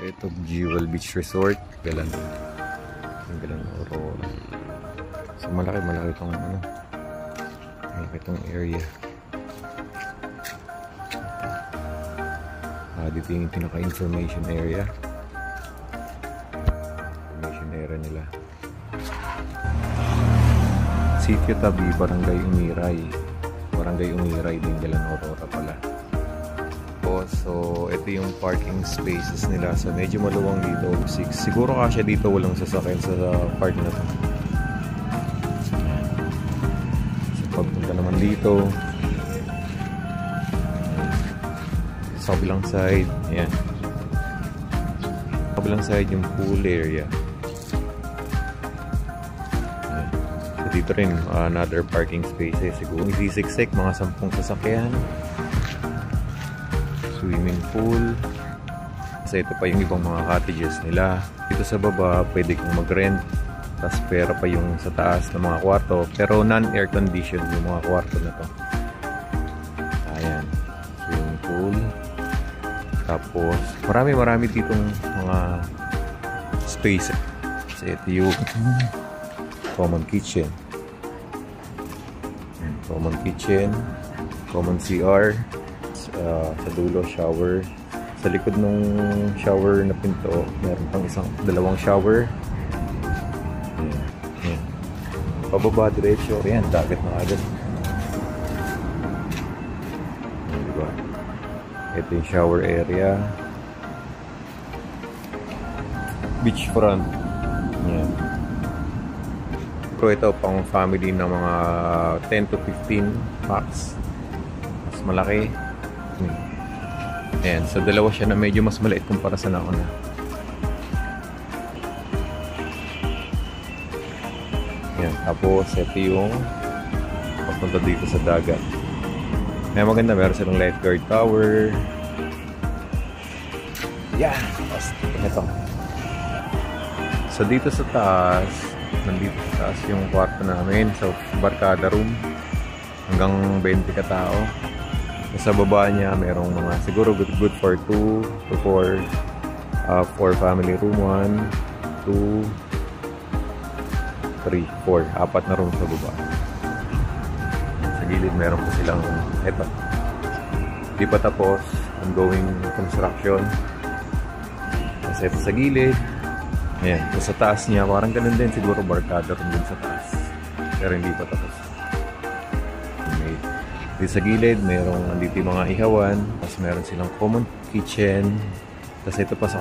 Ito, Jewel Beach Resort. Galan Aurora. So, malaki itong ano. Malaki itong area. Dito yung pinaka-information area. Information area nila. Sitio Tabi, Barangay Umiray. Barangay Umiray din, Galan Aurora pala. So, ito yung parking spaces nila. So, medyo maluwang dito. Siguro kasya dito walang sasakyan sa park na to. So, pagpunta naman dito, sa kabilang side, ayan. Sa kabilang side yung pool area. Ayan. So, dito rin, another parking spaces. Siguro isisiksik, mga 10 sasakyan. Swimming pool. Kasi ito pa yung ibang mga cottages nila. Dito sa baba, pwede kang mag-rent. Tapos pera pa yung sa taas ng mga kwarto. Pero non-air conditioned yung mga kwarto na to. Ayan. Swimming pool. Tapos, marami ditong mga space. Kasi ito yung common kitchen. Common kitchen. Common CR. Sa dulo, shower. Sa likod ng shower na pinto, meron pang dalawang shower. Ayan. Pababa diretso, ayan, dagat na agad. Ayan, diba? Ito yung shower area. Beachfront. Ayan. Pero ito pang family na mga 10 to 15 max. Mas malaki. Ayan, so dalawa siya na medyo mas maliit kumpara sa nauna. Ayan, tapos ito yung papunta dito sa dagat. Ayan, maganda, meron silang lifeguard tower. Yan, tapos ito. So dito sa taas, nandito sa taas yung kwarto namin, so barkada room. Hanggang 20 ka tao. Sa baba niya, merong mga siguro good for 2 to 4 for family room. 1, 2, 3, 4. 4 na room sa baba. Sa gilid, meron po silang eto. Di pa tapos. Ongoing construction. Kasi ito sa gilid. Ayan. So sa taas niya, parang ganun din. Siguro barkada room din sa taas. Pero hindi pa tapos. Dito sa gilid, merong andito yung mga ihawan. Tapos meron silang common kitchen. Tapos ito pa sa